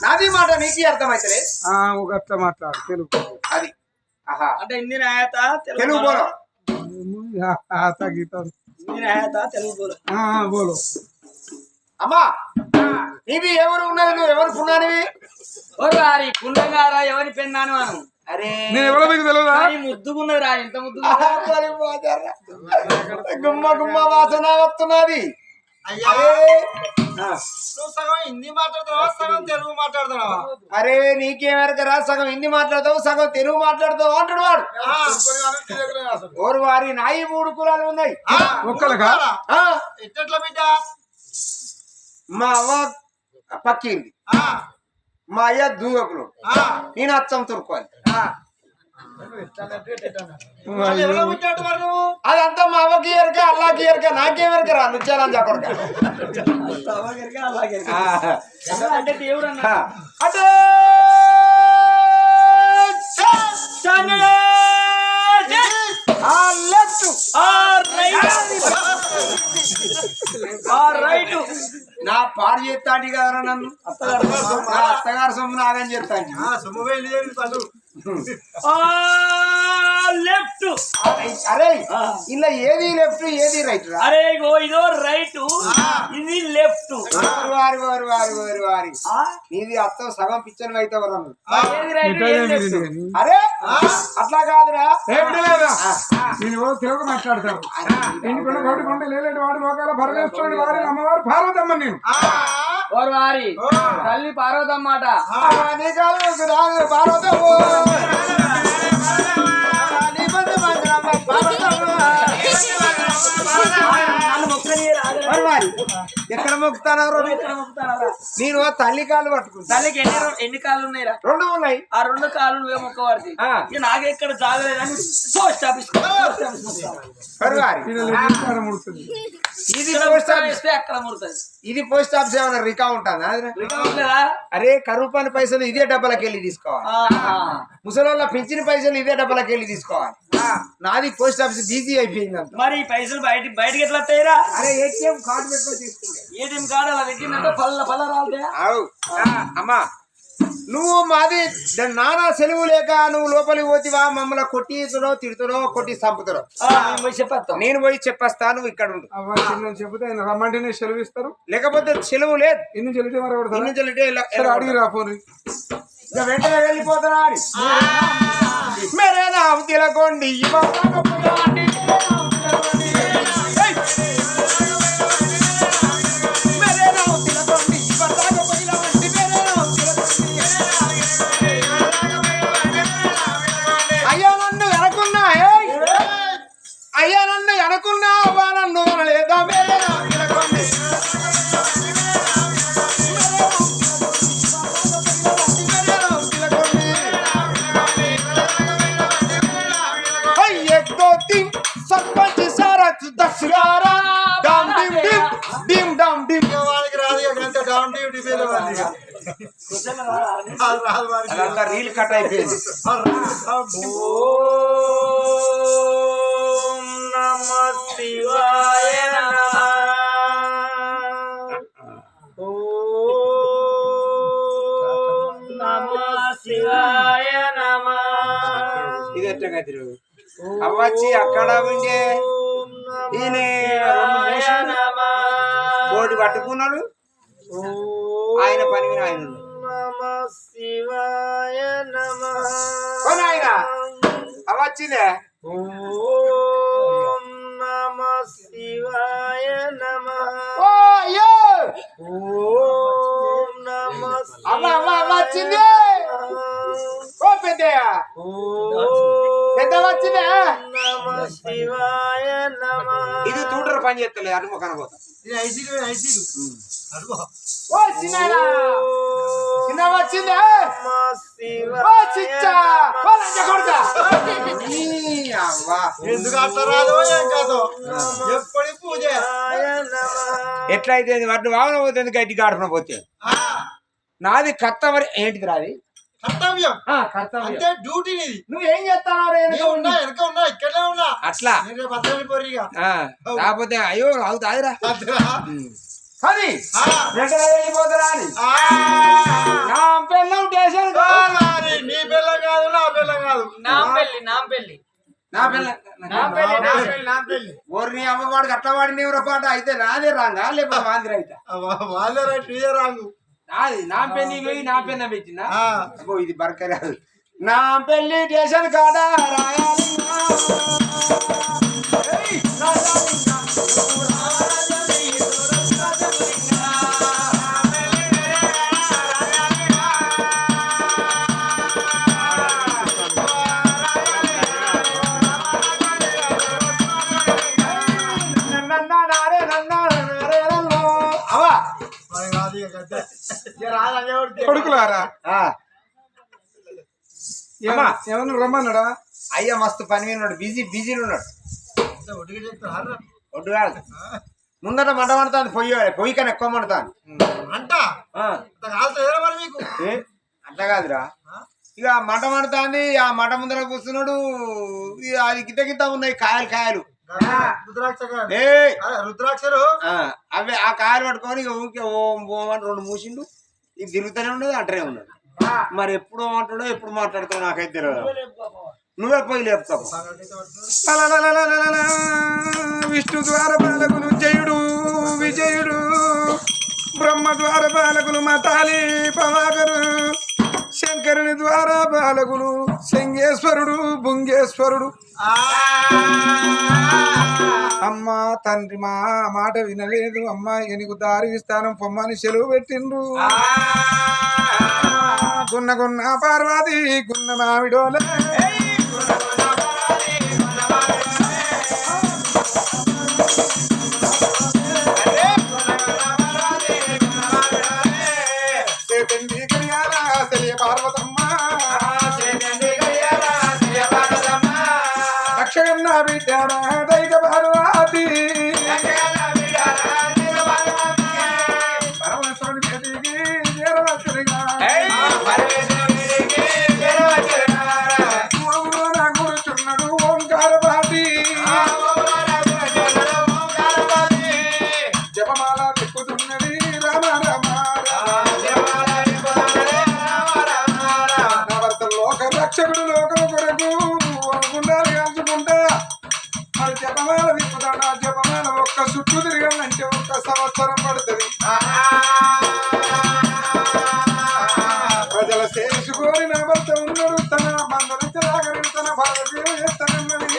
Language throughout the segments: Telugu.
నాది మాట నీకు అర్థమైతే ఒక అట్లా మాట్లాడు తెలుగు అది ఆహా అంటే హిందీ నాయత తెలుగు బోలో హిందీ నాయత తెలుగు బోలో బోలో అమ్మా నీవి ఎవరు ఉన్నది నువ్వు ఎవరు పున్నానివి వారి కుండంగారా ఎవరి పెన్నాను అను అరే నేను ఎవరో మీకు తెలియదా ముద్దుకున్నది రా ఎంత ముద్దుగా గుమ్మ గుమ్మ వాసన వస్తున్నది నువ్వు సగం హిందీ మాట్లాడుతున్నావా సగం తెలుగు మాట్లాడుతున్నావా? అరే నీకేమెరకరా సగం హిందీ మాట్లాడతావు సగం తెలుగు మాట్లాడతావు అంటాడు వాడు ఓరు వారి నాయి 3 కులాలు ఉన్నాయి ఒక్కలకా ఎట్లా బిడ్డ? మా అవ్వ పక్కింది మా అయ్య దూగకులు నేను అచ్చం తురుకోవాలి ఎవరో పుట్టాడు మరి నువ్వు? అదంతా మా అవ్వకి ఎరక అల్లాకి ఎరక నాకేమెరకరా నుచ్చాలని చెప్పడుగా అంటే దేవుడు అన్న అంటే నా పాడు చేస్తాండి కదరా నన్ను నా అత్తగారు సొమ్ము నాగని చెప్తాండి లెఫ్ట్ అరే ఇలా ఏది లెఫ్ట్ ఏది రైట్ రా అరే ఇదో రైట్ ఇది లెఫ్ట్ వారి వారి వారి వారి వారి నీది అత్త సగం పిచ్చని అయితే వరను అరే అట్లా కాదురా నేను తెలుగు మాట్లాడతాను ఇంటికొండ గోటికొండ లేలేటి వాడి లోకాల భరవేశ్వరుడి వారి అమ్మవారు పార్వతమ్మ నేను వారి తల్లి పార్వతమ్మాట పార్వతమ్మ ఎక్కడ మొక్కుతానవరా నేను తల్లి కాళ్ళు పట్టుకుంటా తల్లికి ఎన్ని కాళ్ళు ఉన్నాయిరా 2 ఉన్నాయి ఆ 2 కాళ్ళు నువ్వే మొక్కవాడి నాకెక్కడ జాగలేదని పోస్ట్ ఆఫీస్ ఇది పోస్ట్ ఆఫీస్ అక్కడ ముడుతుంది ఇది పోస్ట్ ఆఫీస్ ఏమైనా రికా ఉంటుందా అరే కరువు పని పైసలు ఇదే డబ్బలకి వెళ్ళి తీసుకోవాలి ముసలోళ్ళ పెంచిన పైసలు ఇదే డబ్బలకి వెళ్ళి తీసుకోవాలి నాది పోస్ట్ ఆఫీస్ బిజీ అయిపోయింది అంత మరి ఈ పైసలు బయటికి ఎట్లా వస్తాయిరా అరే ఏటీఎం కార్డు పెట్టుకొని తీసుకుంటే ఏటీఎం కార్డు అలా పెట్టిందంటే పళ్ళ రాలుతాయా అమ్మా నువ్వు మాది నానా సెలవు లేక నువ్వు లోపలికి పోతివా మమ్మల్ని కొట్టితుడో తిడుతుడో కొట్టి చంపుతారో చెప్పేస్తాను నేను పోయి చెప్పేస్తా నువ్వు ఇక్కడ ఉండు చెబితే రమ్మంటేనే సెలవు ఇస్తారు లేకపోతే సెలవు లేదు ఇన్ని చెల్లితే మరి ఇన్ని చెల్లితే అడిగి రాపోని వెంటనే వెళ్ళిపోతున్నా మేరే నామ తిలకొండి అయ్యా నన్ను అనుకున్నా నన్ను లేదా మేరే నామ తిలకొండి सरपंच सारा दसगारा डाम डिम डिम डिम डाम डिम వాడికి రాదు అంత డౌన్ డ్యూటీ మీద అదంతా రీల్ కట్ అయిపోయింది ఓం నమః శివాయ నమః ఓం నమః శివాయ నమః ఇది ఎట్లా కదిరు అవ్వచ్చి అక్కడ ఉండే ఈయన 2 కోటి పట్టుకున్నాడు ఆయన పని మీద ఆయన ఆయన అవ్వచ్చిందే ఓం నమః శివాయ నమః ఓ అయ్యో ఓం నమః అవ్వ అవ్వ అవ్వచ్చింది ఓ పెద్దయ్య పెద్ద వచ్చిందే నమః శివాయ నమః ఇది తూటరు పని చేస్తలే అనుకో కనబోతా ఓ చిన్న చిన్న వచ్చిందే ఓ చిచ్చా ఓ లంజ కొడుకా ఎందుకు అట్లా రాదు ఏం కాదు ఎప్పటి పూజ ఎట్లయితే వాటిని వాహనం పోతుంది గడ్డి గాడుకున్న పోతే నాది కర్తవ్యం ఏంటిది రాది కర్తవ్యం కర్తవ్యం అంటే డ్యూటీ నీది నువ్వేం చేస్తావు ఉన్నా వెనక ఉన్నా ఇక్కడే ఉన్నా అట్లా కాకపోతే అయ్యో అవుతాదిరా కానీ వెళ్ళిపోతారా అని నా పెళ్లి ఓరిని అమ్మవాడికి అట్లా వాడిన పాట అయితే నాదే రాంగా లేకపోతే వాంది రైతా వాళ్ళే రైట్ ఇదే రాంగు నాది నా పెళ్లి పోయి నా పెన్న పెట్టినా అబ్బో ఇది బరకరాదు నా పెళ్లి స్టేషన్ కాడ రాయాలింగా ఏయ్ రాయాలింగా అవా కొడుకులారా ఆ, ఏమన్నా రమ్మన్నాడా అయ్యా మస్తు పని మీద ఉన్నాడు బిజీలో ఉన్నాడు ఒడ్డు కాదు ముందట మంట మండుతాను పొయ్యి కానీ ఎక్కువ మండుతాను అంట మరి మీకు అట్లా కాదురా ఇక మంట మండుతాంది ఆ మంట ముందర కూర్చున్నాడు ఇక అది గిత్త ఉన్నాయి కాయలు రుద్రాక్ష ఏయ్ రుద్రాక్షలు అవి ఆ కాయలు పట్టుకొని ఇక ఊరికే ఓం ఓం అని 2 మూసిండు ఇది తిరుగుతూనే ఉండదు అంటనే ఉన్నాడు మరి ఎప్పుడు అంటాడో ఎప్పుడు మాట్లాడతాడో నాకైతే తెలియదు నువ్వే పోయి లేపుతావు విష్ణు ద్వార పాలకులు జయుడు విజయుడు బ్రహ్మ ద్వార పాలకులు మతాలి పవాకరు శంకరుని ద్వారా పాలకులు శంగేశ్వరుడు భుంగేశ్వరుడు అమ్మ తండ్రి మా మాట వినలేదు అమ్మ ఎనికి దారి ఇస్తాను పొమ్మని సెలవు పెట్టిండ్రు గున్న పార్వతి గున్న మామిడోలే పార్వతమ్మ రక్షగన్న బిడ్డ దైక పార్వతి పరమేశ్వరుని చేతికి చేరవచ్చునిగా కూర్చున్నాడు ఓంకారపాతి జపమాల తిప్పుతున్నది రామ రామ నా భర్త లోక రక్షకుడు లోకము కొరకు గుండాలు కాల్చుకుంటా మరి జపమాల తిప్పుతాడు ఆ జపమాల ఒక్క చుట్టూ తిరగాలంటే 1 సంవత్సరం పడుతుంది ప్రజల చేసుకొని నా భర్త ఉన్నాడు తన మందరించలాగని తన భారతీయ చేస్తానన్నది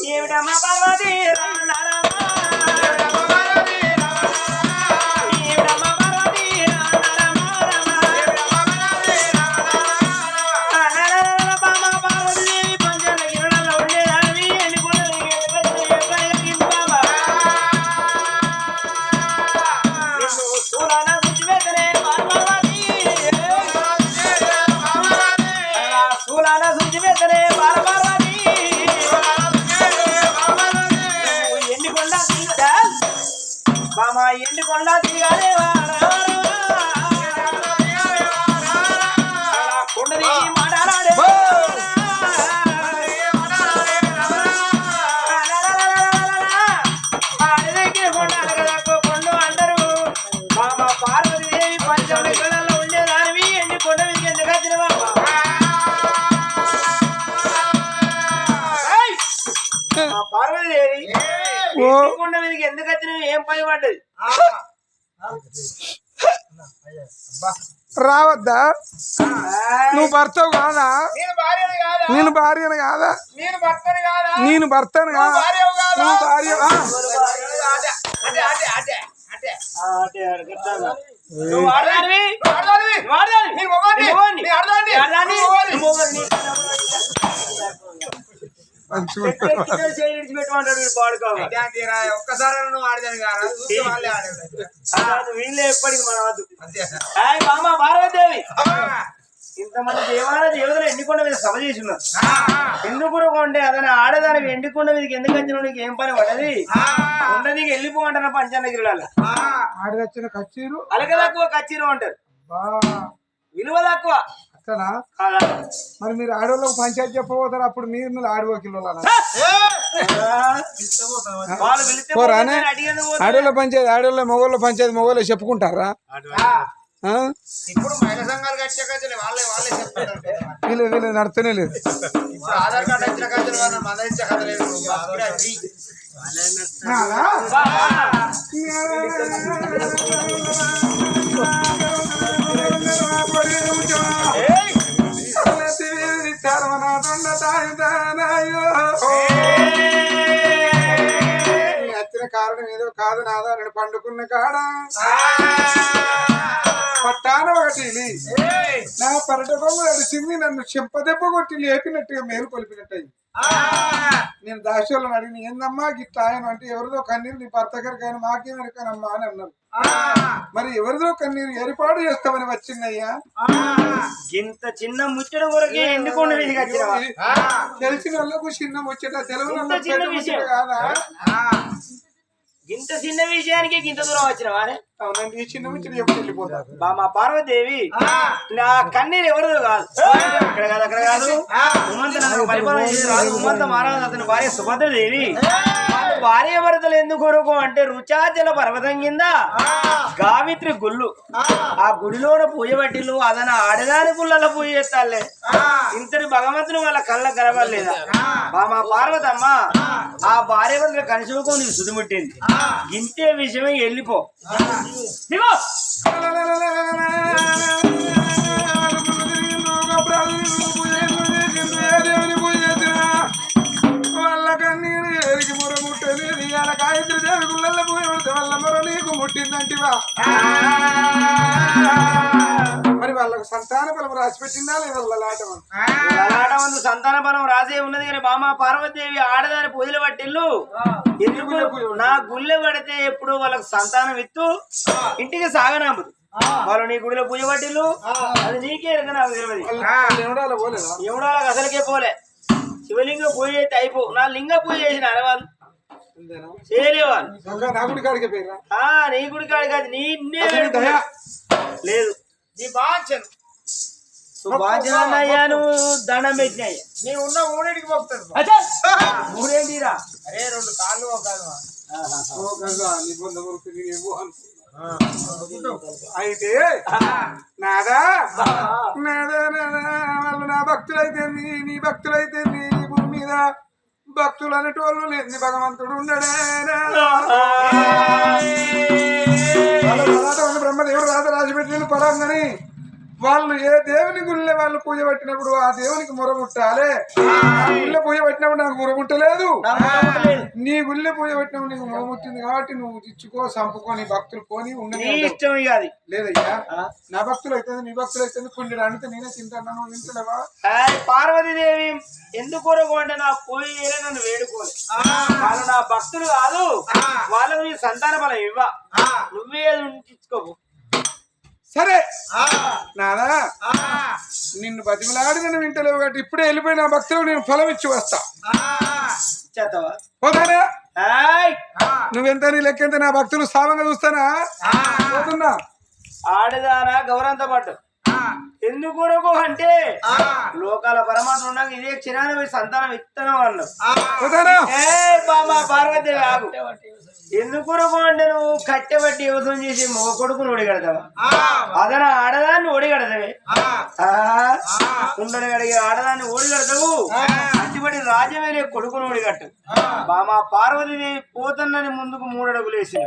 ఏమిటమ్మా పార్వతి ఎండికొండ దిగాలే కొండ దిగి మాట్లాడే కొండ అందరూ మామ పార్వతీదేవి పంచమికలలో ఉండేదానివి ఎండికొండ మీకు ఎందుకు వచ్చిన పార్వతీదేవి కొండ మీదకి ఎందుకు వచ్చినవి ఏం పని పడ్డది రావద్దా? నువ్వు భర్తవు కాదా? నేను భార్యని కాదా? నేను భార్యను కాదా? నేను భర్తని కాదా? నేను భర్తను కాదా? భార్యవు కాదా? నువ్వు భార్య అటే అటే అటే అటే నువ్వు ఆడదానివి, నువ్వు ఆడదానివి. నువ్వు ఆడదానివి. నేను మొగాడిని. నేను మొగాడిని. నేను ఆడదాన్ని. నేను ఆడదాన్ని. నువ్వు మొగాడిని. నువ్వు మొగాడిని. మంచిగా కింద చేయి విడిచిపెట్టమంటాడు వీడు పాడుకోవాలి. అయితే అంతేరా, ఒక్కసారి నువ్వు ఆడదాని కాదా? ఊరికే వాళ్ళే ఆడేవాళ్ళు. వీళ్ళే ఎప్పటికి మన వద్దు. అంతే. హాయ్ బామ్మ పార్వతీదేవి, ఆ, ఇంతమంది దేవతలు ఎండికొండ మీద సభ చేసి ఉన్నారు. ఆ, ఎందుకు అంటే అతను ఆడదానికి ఎండికొండ మీదకి ఎందుకు వచ్చిన నీకు ఏం పని పడది? ఆ, ఉండదికి వెళ్ళిపోమంటారు పంచానగిరిలో. ఆ. ఆడిదచ్చిన కచ్చీరు అలక తక్కువ కచ్చిరు అంటారు, బా విలువ తక్కువ. అట్లనా? కాదా? మరి మీరు ఆడవాళ్ళకు పంచాయతీ చెప్పబోతారు, అప్పుడు మీరు ఆడవకిలో వాళ్ళు పిలిస్తే పోరానే? పోతారు, అడిగేందుకు పోతారు. ఆడవాళ్ళ పంచాయతీ ఆడవాళ్ళ మొగోళ్ళ పంచాయతీ మొగోళ్ళే చెప్పుకుంటారా? ఆ? ఇప్పుడు మహిళా సంఘాలు కట్టే కచ్చలే వాళ్ళే వాళ్ళే చెప్తారు. వీళ్ళు నడుతూనే లేదు. ఇప్పుడు ఆధార్ కార్డు వచ్చిన కథలు వాళ్ళ మన ఇచ్చే కథ లేదు. బా, బా. ఏయ్! వచ్చిన కారణం ఏదో కాదు నాదా, నేను పండుకున్న కాడ పట్టాన ఒకటి నా పరటకొమ్మ నడిచింది, నన్ను చెంపదెబ్బ కొట్టి లేపినట్టుగా మేలు కొలిపినట్టయింది. నేను దాశోళ్ళని అడిగిన ఏందమ్మా గిట్లా ఆయన అంటే ఎవరిదో కన్నీరు నీ భర్త గారికి ఆయన మాకేమెరకానమ్మా అని అన్నారు. మరి ఎవరిదో కన్నీరు ఏర్పాటు చేస్తామని వచ్చిందయ్యా. ఇంత చిన్న ముచ్చట కొరకే ఎండుకొండ మీదకి వచ్చినవా? తెలిసిన వాళ్ళకు చిన్న ముచ్చట, తెలియని ఇంత వాళ్ళకు చిన్న పెద్ద ముచ్చట విషయం. కాదా? ఇంత చిన్న విషయానికి ఇంత దూరం వచ్చినవా? అవునండి, ఈ చిన్న ముచ్చట ఎప్పుడు వెళ్ళిపోతారు. మా పార్వతీదేవి నా కన్నీరు ఎవరిదో కాదు, అక్కడ కాదు అక్కడ కాదు. ఉమంత నాకు పరిపాలన చేసి రాదు. ఉమంత మహారాజు అతని భార్య సుభద్రదేవి. వాళ్ళ భార్య భర్తలు ఎందుకు కొరకు అంటే రుచాచల పర్వతం కింద గావిత్రి గుళ్ళు, ఆ గుడిలోన పూజ పట్టిల్లు అదన ఆడదాని గుళ్ళలో పూజ చేస్తాలే. ఇంతటి భగవంతుని వాళ్ళ కళ్ళ కనబడలేదా? మా పార్వతమ్మ ఆ భార్య భర్తలు కనిసుకో నీకు సుదిముట్టింది. ఇంతే విషయమే వెళ్ళిపో. దిగో. వాళ్ళ కన్నీరు ఏరికి మొర ముట్టలేదు. ఇవాళ గాయత్రి దేవి గుళ్ళల్లో పూజ పడితే వాళ్ళ మొర నీకు ముట్టిందంటివా? మరి వాళ్ళకు సంతాన బలం రాసి పెట్టిందా లేదా? ముందు సంతాన బలం రాసే ఉన్నది కానీ బామ పార్వతీదేవి ఆడదాని పూజలు పట్టిల్లు. ఎందుకు నా గుళ్ళె పడితే ఎప్పుడు వాళ్ళకు సంతానం ఇత్తు ఇంటికి సాగనాముదు. వాళ్ళు నీ గుడిలో పూజ పట్టిల్లు, అది నీకే ఎరగ నాకు తెలియదు. పోలేదా? ఎవడాలకు అసలుకే పోలే. శివలింగ పూజ అయితే అయిపో. నా లింగ పూజ చేసిన వాళ్ళు చేయలేవాళ్ళు. నా గుడి కాడికి పోయిరా? నీ గుడి కాడి కాదు, నీ లేదు. నీ బాంచను బాధ్యతయ్యా, నువ్వు దండం పెట్టినాయ్యా. నీ ఉన్న ఊడికి పోతాడు. మూడేంటిరా? అరే 2 కాళ్ళు ఒక కాలు. అయితే నాదా నాదా నాదా వాళ్ళు నా భక్తులైతే నీ భక్తులైతే నీ భూమి మీద భక్తులు అనేటోళ్ళు లేని భగవంతుడు ఉండడే. బ్రహ్మదేవుడు రాత రాసి పెట్టిన పరంగాని వాళ్ళు ఏ దేవుని గుళ్ళే వాళ్ళు పూజ పట్టినప్పుడు ఆ దేవునికి మొర ముట్టాలి. గుళ్ళె పూజ పట్టినప్పుడు నాకు మొర ముట్టలేదు, నీ గుళ్ళె పూజ పట్టినప్పుడు నీకు మొర ముట్టింది కాబట్టి నువ్వు ఇచ్చుకో, సంపుకో, నీ భక్తులు పోని ఉండని లేదయ్యా. నా భక్తులు అయితే నీ భక్తులు అయితే కొన్ని అడిగితే నేనే తింటాను, తింటలేవా? పార్వతీదేవి ఎందుకు అంటే నా పోయి నన్ను వేడుకోలే. వాళ్ళు నా భక్తులు కాదు, వాళ్ళకు నీ సంతాన బలం ఇవ్వ, నువ్వే ఉంచుకోవు. సరే నాదా, నిన్ను బతిమలాడి నన్ను వింటలేవు కాబట్టి ఇప్పుడే వెళ్ళిపోయి నా భక్తులు నేను ఫలం ఇచ్చి వస్తా. పోతానా? నువ్వెంత నీ లెక్కెంత నా భక్తులు సామంగా చూస్తానా? పోతున్నా. ఆడదానా గౌరవంతో పాటు ఎందుకు అంటే లోకాల పరమాత్మ ఉన్నాక ఇదే క్షణాన్ని సంతానం ఇస్తాను అన్నావు. పార్వతీదేవి ఆగు. ఎందుకు అంటే నువ్వు కట్టెబట్టి యువతం చేసి మగ కొడుకుని ఒడిగడతావా? అదన ఆడదాన్ని ఒడిగడతావే. ఉండని అడిగి ఆడదాన్ని ఓడిగడతావు, అట్టిబడి రాజ్యమే కొడుకుని ఓడిగట్టు. మా పార్వతీదేవి పోతన్నని ముందుకు 3 అడుగులు వేసి